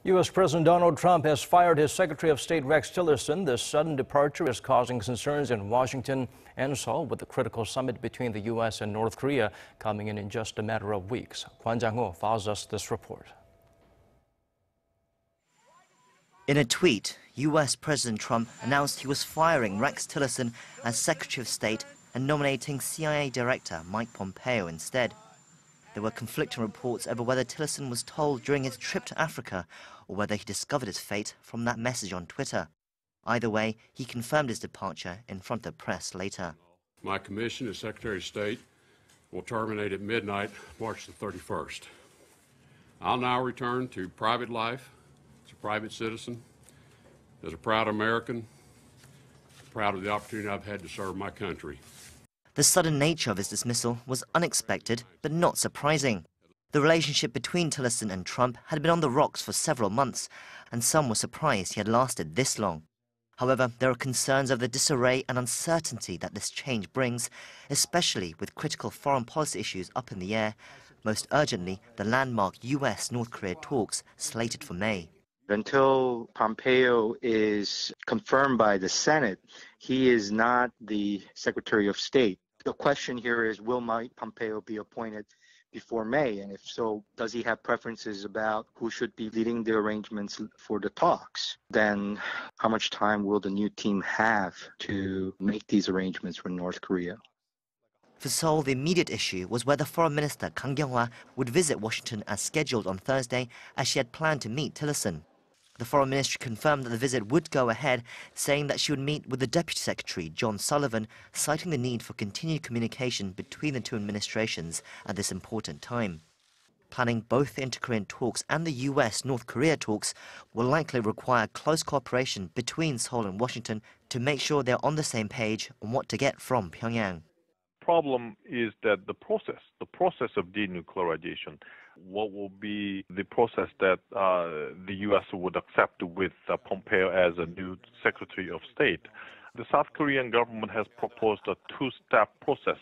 U.S. President Donald Trump has fired his Secretary of State Rex Tillerson. This sudden departure is causing concerns in Washington and Seoul, with the critical summit between the U.S. and North Korea coming in just a matter of weeks. Kwon Jang-ho files us this report. In a tweet, U.S. President Trump announced he was firing Rex Tillerson as Secretary of State and nominating CIA Director Mike Pompeo instead. There were conflicting reports over whether Tillerson was told during his trip to Africa or whether he discovered his fate from that message on Twitter. Either way, he confirmed his departure in front of the press later. My commission as Secretary of State will terminate at midnight, March the 31st. I'll now return to private life as a private citizen, as a proud American, proud of the opportunity I've had to serve my country. The sudden nature of his dismissal was unexpected, but not surprising. The relationship between Tillerson and Trump had been on the rocks for several months, and some were surprised he had lasted this long. However, there are concerns of the disarray and uncertainty that this change brings, especially with critical foreign policy issues up in the air, most urgently the landmark US-North Korea talks slated for May. Until Pompeo is confirmed by the Senate, he is not the Secretary of State. The question here is, will Mike Pompeo be appointed before May? And if so, does he have preferences about who should be leading the arrangements for the talks? Then how much time will the new team have to make these arrangements with North Korea? For Seoul, the immediate issue was whether Foreign Minister Kang Kyung-hwa would visit Washington as scheduled on Thursday, as she had planned to meet Tillerson. The Foreign Ministry confirmed that the visit would go ahead, saying that she would meet with the Deputy Secretary, John Sullivan, citing the need for continued communication between the two administrations at this important time. Planning both the inter-Korean talks and the US-North Korea talks will likely require close cooperation between Seoul and Washington to make sure they're on the same page on what to get from Pyongyang. Problem is that the process of denuclearization, what will be the process that the U.S. would accept with Pompeo as a new Secretary of State. The South Korean government has proposed a two-step process,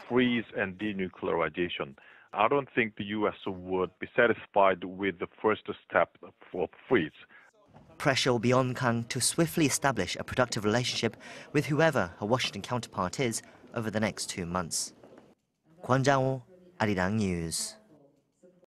freeze and denuclearization. I don't think the U.S. would be satisfied with the first step for freeze. Pressure will be on Kang to swiftly establish a productive relationship with whoever her Washington counterpart is over the next 2 months. Kwon Jang-ho, Arirang News.